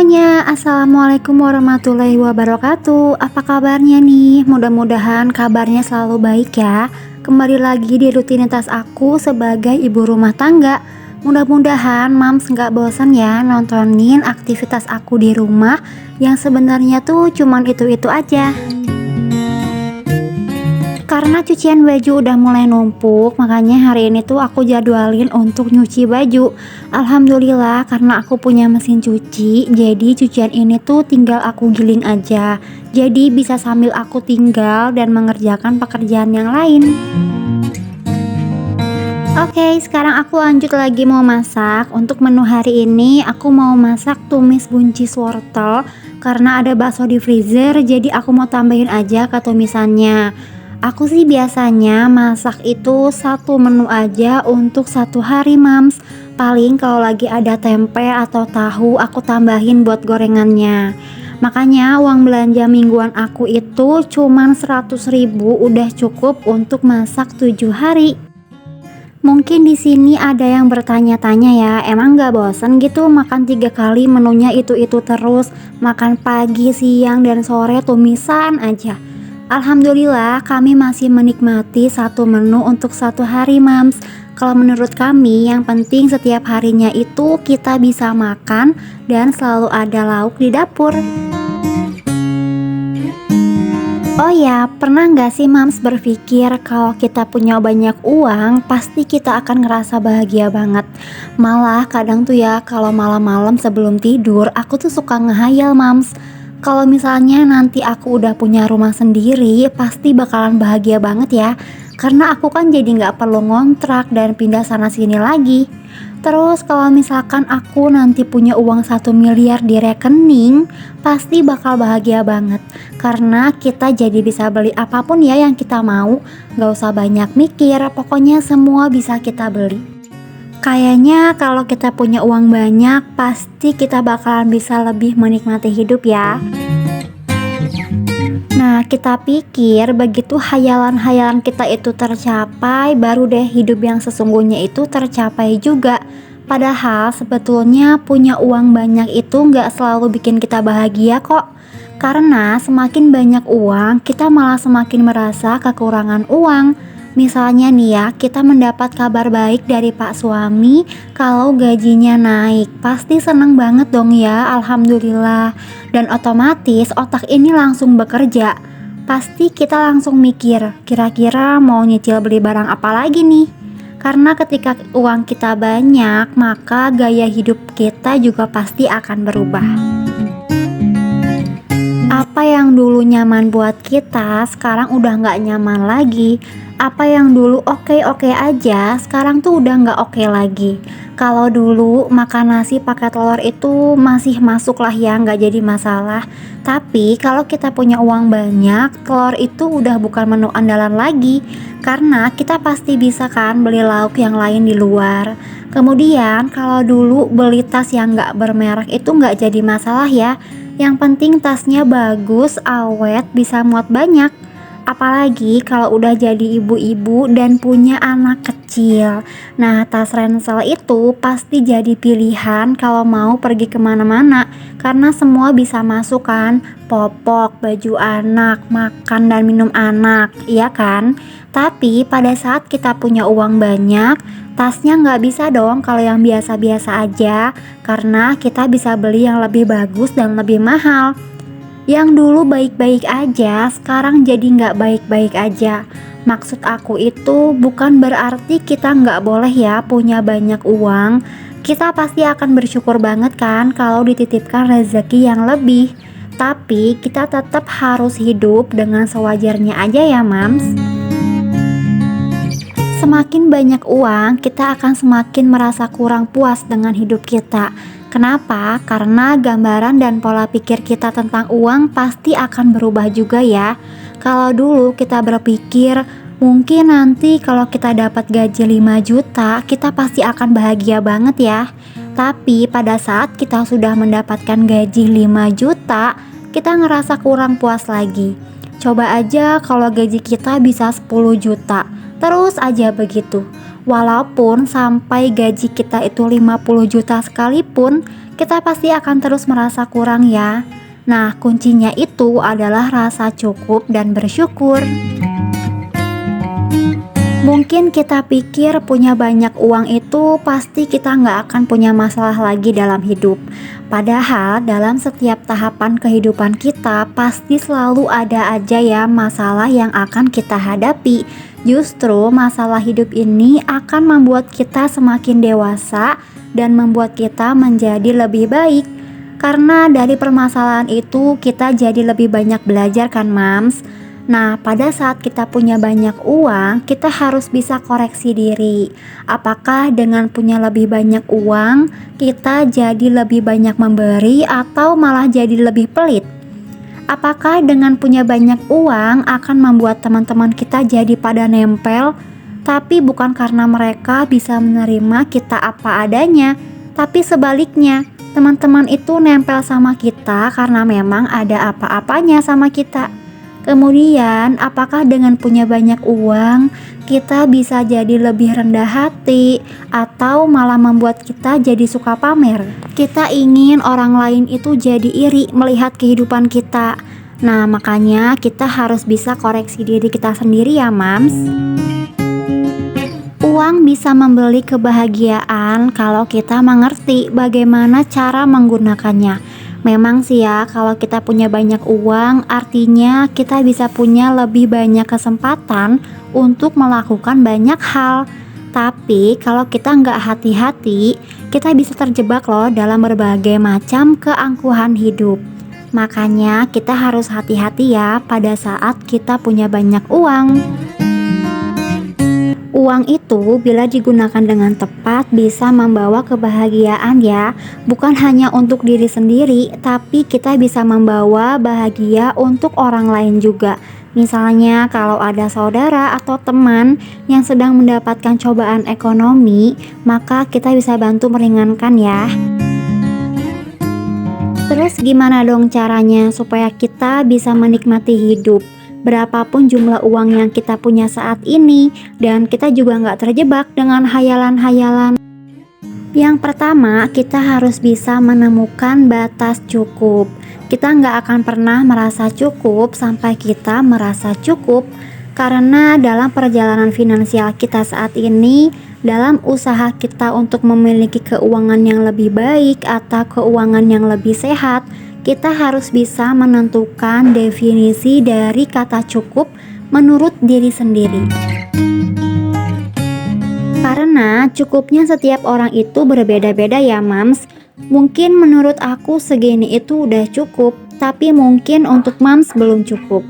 semuanya, Assalamualaikum warahmatullahi wabarakatuh. Apa kabarnya nih? Mudah-mudahan kabarnya selalu baik ya. Kembali lagi di rutinitas aku sebagai ibu rumah tangga. Mudah-mudahan Mams nggak bosan ya nontonin aktivitas aku di rumah yang sebenarnya tuh cuman itu-itu aja. Karena cucian baju udah mulai numpuk, makanya hari ini tuh aku jadwalin untuk nyuci baju. Alhamdulillah karena aku punya mesin cuci, jadi cucian ini tuh tinggal aku giling aja. Jadi bisa sambil aku tinggal dan mengerjakan pekerjaan yang lain. Oke, sekarang aku lanjut lagi mau masak. Untuk menu hari ini aku mau masak tumis buncis wortel. Karena ada bakso di freezer, jadi aku mau tambahin aja ke tumisannya. Aku sih biasanya masak itu satu menu aja untuk satu hari, Mams. Paling kalau lagi ada tempe atau tahu aku tambahin buat gorengannya. Makanya uang belanja mingguan aku itu cuman 100.000 udah cukup untuk masak 7 hari. Mungkin di sini ada yang bertanya-tanya ya, emang gak bosen gitu makan 3 kali menunya itu-itu terus, makan pagi, siang, dan sore tumisan aja. Alhamdulillah kami masih menikmati satu menu untuk satu hari, Mams. Kalau menurut kami yang penting setiap harinya itu kita bisa makan dan selalu ada lauk di dapur. Oh ya, pernah nggak sih Mams berpikir kalau kita punya banyak uang, pasti kita akan ngerasa bahagia banget. Malah kadang tuh ya, kalau malam-malam sebelum tidur, aku tuh suka ngehayal Mams. Kalau misalnya nanti aku udah punya rumah sendiri, pasti bakalan bahagia banget ya. Karena aku kan jadi nggak perlu ngontrak dan pindah sana sini lagi. Terus kalau misalkan aku nanti punya uang 1 miliar di rekening, pasti bakal bahagia banget. Karena kita jadi bisa beli apapun ya yang kita mau, gak usah banyak mikir, pokoknya semua bisa kita beli. Kayaknya kalau kita punya uang banyak, pasti kita bakalan bisa lebih menikmati hidup ya. Nah, kita pikir begitu hayalan-hayalan kita itu tercapai, baru deh hidup yang sesungguhnya itu tercapai juga. Padahal sebetulnya punya uang banyak itu nggak selalu bikin kita bahagia kok. Karena semakin banyak uang, kita malah semakin merasa kekurangan uang. Misalnya nih ya, kita mendapat kabar baik dari Pak suami kalau gajinya naik. Pasti seneng banget dong ya, alhamdulillah. Dan otomatis otak ini langsung bekerja. Pasti kita langsung mikir, kira-kira mau nyicil beli barang apa lagi nih? Karena ketika uang kita banyak, maka gaya hidup kita juga pasti akan berubah. Apa yang dulu nyaman buat kita, sekarang udah nggak nyaman lagi. Apa yang dulu oke-oke aja, sekarang tuh udah nggak oke lagi. Kalau dulu makan nasi pakai telur itu masih masuk lah ya, nggak jadi masalah. Tapi kalau kita punya uang banyak, telur itu udah bukan menu andalan lagi. Karena kita pasti bisa kan beli lauk yang lain di luar. Kemudian kalau dulu beli tas yang nggak bermerek itu nggak jadi masalah ya. Yang penting tasnya bagus, awet, bisa muat banyak. Apalagi kalau udah jadi ibu-ibu dan punya anak kecil. Nah, tas ransel itu pasti jadi pilihan kalau mau pergi kemana-mana. Karena semua bisa masuk kan, popok, baju anak, makan dan minum anak, iya kan? Tapi pada saat kita punya uang banyak, tasnya nggak bisa dong kalau yang biasa-biasa aja. Karena kita bisa beli yang lebih bagus dan lebih mahal. Yang dulu baik-baik aja, sekarang jadi nggak baik-baik aja. Maksud aku itu bukan berarti kita nggak boleh ya punya banyak uang. Kita pasti akan bersyukur banget kan kalau dititipkan rezeki yang lebih. Tapi kita tetap harus hidup dengan sewajarnya aja ya Mams. Semakin banyak uang, kita akan semakin merasa kurang puas dengan hidup kita. Kenapa? Karena gambaran dan pola pikir kita tentang uang pasti akan berubah juga ya. Kalau dulu kita berpikir, mungkin nanti kalau kita dapat gaji 5 juta, kita pasti akan bahagia banget ya. Tapi pada saat kita sudah mendapatkan gaji 5 juta, kita ngerasa kurang puas lagi. Coba aja kalau gaji kita bisa 10 juta, terus aja begitu. Walaupun sampai gaji kita itu 50 juta sekalipun, kita pasti akan terus merasa kurang ya. Nah, kuncinya itu adalah rasa cukup dan bersyukur. Mungkin kita pikir punya banyak uang itu pasti kita nggak akan punya masalah lagi dalam hidup. Padahal dalam setiap tahapan kehidupan kita pasti selalu ada aja ya masalah yang akan kita hadapi. Justru masalah hidup ini akan membuat kita semakin dewasa dan membuat kita menjadi lebih baik. Karena dari permasalahan itu kita jadi lebih banyak belajar kan Mams. Nah, pada saat kita punya banyak uang, kita harus bisa koreksi diri. Apakah dengan punya lebih banyak uang, kita jadi lebih banyak memberi atau malah jadi lebih pelit? Apakah dengan punya banyak uang akan membuat teman-teman kita jadi pada nempel, tapi bukan karena mereka bisa menerima kita apa adanya, tapi sebaliknya, teman-teman itu nempel sama kita karena memang ada apa-apanya sama kita. Kemudian, apakah dengan punya banyak uang, kita bisa jadi lebih rendah hati atau malah membuat kita jadi suka pamer? Kita ingin orang lain itu jadi iri melihat kehidupan kita. Nah, makanya kita harus bisa koreksi diri kita sendiri ya, Mams. Uang bisa membeli kebahagiaan kalau kita mengerti bagaimana cara menggunakannya. Memang sih ya, kalau kita punya banyak uang, artinya kita bisa punya lebih banyak kesempatan untuk melakukan banyak hal. Tapi kalau kita nggak hati-hati, kita bisa terjebak loh dalam berbagai macam keangkuhan hidup. Makanya kita harus hati-hati ya pada saat kita punya banyak uang. Uang itu bila digunakan dengan tepat bisa membawa kebahagiaan ya. Bukan hanya untuk diri sendiri, tapi kita bisa membawa bahagia untuk orang lain juga. Misalnya kalau ada saudara atau teman yang sedang mendapatkan cobaan ekonomi, maka kita bisa bantu meringankan ya. Terus gimana dong caranya supaya kita bisa menikmati hidup? Berapapun jumlah uang yang kita punya saat ini, dan kita juga nggak terjebak dengan hayalan-hayalan. Yang pertama, kita harus bisa menemukan batas cukup. Kita nggak akan pernah merasa cukup sampai kita merasa cukup, karena dalam perjalanan finansial kita saat ini, dalam usaha kita untuk memiliki keuangan yang lebih baik atau keuangan yang lebih sehat, kita harus bisa menentukan definisi dari kata cukup menurut diri sendiri. Karena cukupnya setiap orang itu berbeda-beda ya Mams. Mungkin menurut aku segini itu udah cukup, tapi mungkin untuk Mams belum cukup.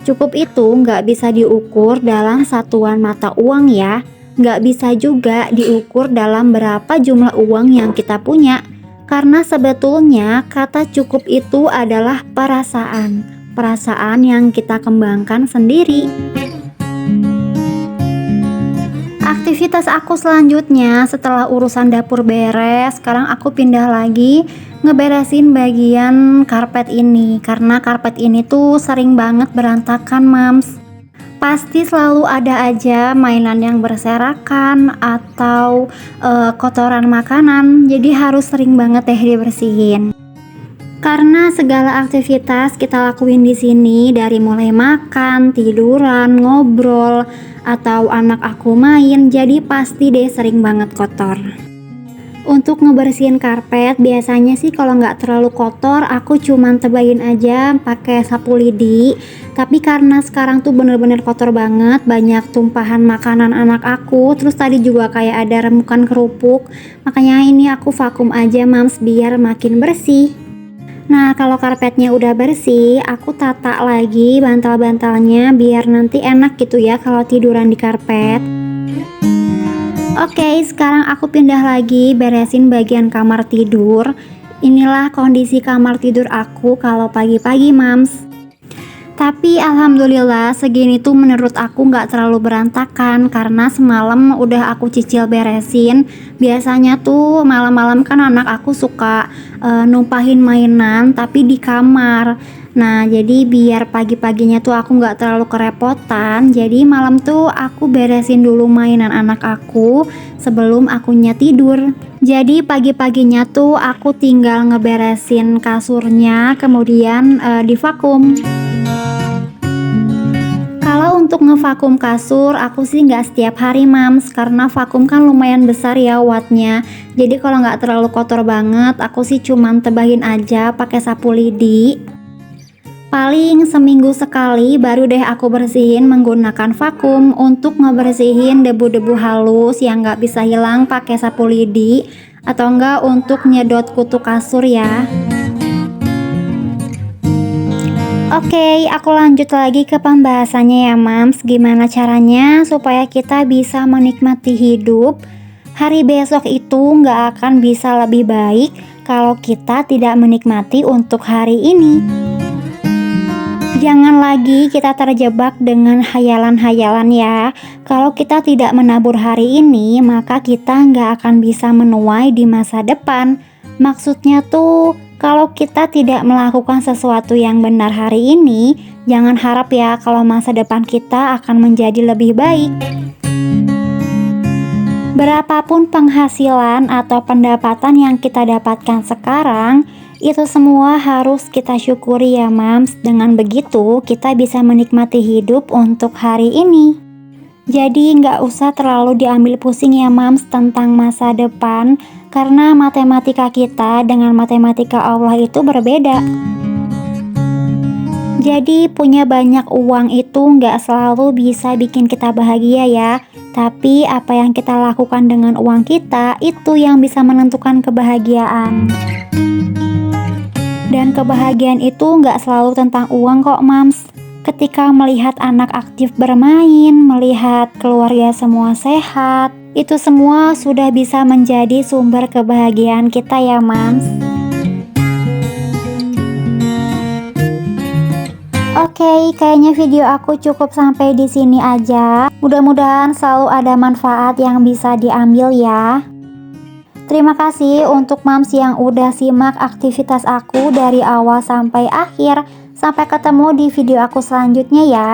Cukup itu nggak bisa diukur dalam satuan mata uang ya. Nggak bisa juga diukur dalam berapa jumlah uang yang kita punya. Karena sebetulnya kata cukup itu adalah perasaan yang kita kembangkan sendiri. Aktivitas aku selanjutnya setelah urusan dapur beres, sekarang aku pindah lagi ngeberesin bagian karpet ini. Karena karpet ini tuh sering banget berantakan Mams. Pasti selalu ada aja mainan yang berserakan atau kotoran makanan, jadi harus sering banget deh dibersihin. Karena segala aktivitas kita lakuin di sini, dari mulai makan, tiduran, ngobrol, atau anak aku main, jadi pasti deh sering banget kotor. Untuk ngebersihin karpet, biasanya sih kalau nggak terlalu kotor, aku cuman tebain aja pakai sapu lidi. Tapi karena sekarang tuh bener-bener kotor banget, banyak tumpahan makanan anak aku, terus tadi juga kayak ada remukan kerupuk, makanya ini aku vakum aja Mams biar makin bersih. Nah, kalau karpetnya udah bersih, aku tata lagi bantal-bantalnya biar nanti enak gitu ya kalau tiduran di karpet. Oke, sekarang aku pindah lagi beresin bagian kamar tidur. Inilah kondisi kamar tidur aku kalau pagi-pagi Mams. Tapi alhamdulillah segini tuh menurut aku nggak terlalu berantakan, karena semalam udah aku cicil beresin. Biasanya tuh malam-malam kan anak aku suka numpahin mainan tapi di kamar. Nah, jadi biar pagi-paginya tuh aku nggak terlalu kerepotan, jadi malam tuh aku beresin dulu mainan anak aku sebelum akunya tidur. Jadi pagi-paginya tuh aku tinggal ngeberesin kasurnya, kemudian divakum. Kalau untuk ngevakum kasur, aku sih nggak setiap hari mams, karena vakum kan lumayan besar ya wattnya. Jadi kalau nggak terlalu kotor banget, aku sih cuman tebahin aja pakai sapu lidi. Paling seminggu sekali baru deh aku bersihin menggunakan vakum untuk ngebersihin debu-debu halus yang nggak bisa hilang pakai sapu lidi, atau enggak untuk nyedot kutu kasur ya. Oke, aku lanjut lagi ke pembahasannya ya mams. Gimana caranya supaya kita bisa menikmati hidup? Hari besok itu nggak akan bisa lebih baik kalau kita tidak menikmati untuk hari ini. Jangan lagi kita terjebak dengan hayalan-hayalan ya. Kalau kita tidak menabur hari ini, maka kita nggak akan bisa menuai di masa depan. Maksudnya tuh, kalau kita tidak melakukan sesuatu yang benar hari ini, jangan harap ya kalau masa depan kita akan menjadi lebih baik. Berapapun penghasilan atau pendapatan yang kita dapatkan sekarang, itu semua harus kita syukuri ya mams. Dengan begitu kita bisa menikmati hidup untuk hari ini. Jadi nggak usah terlalu diambil pusing ya mams tentang masa depan, karena matematika kita dengan matematika Allah itu berbeda. Jadi punya banyak uang itu nggak selalu bisa bikin kita bahagia ya. Tapi apa yang kita lakukan dengan uang kita itu yang bisa menentukan kebahagiaan. Dan kebahagiaan itu nggak selalu tentang uang kok mams. Ketika melihat anak aktif bermain, melihat keluarga semua sehat, itu semua sudah bisa menjadi sumber kebahagiaan kita ya mams. Oke, kayaknya video aku cukup sampai di sini aja. Mudah-mudahan selalu ada manfaat yang bisa diambil ya. Terima kasih untuk mams yang udah simak aktivitas aku dari awal sampai akhir. Sampai ketemu di video aku selanjutnya ya.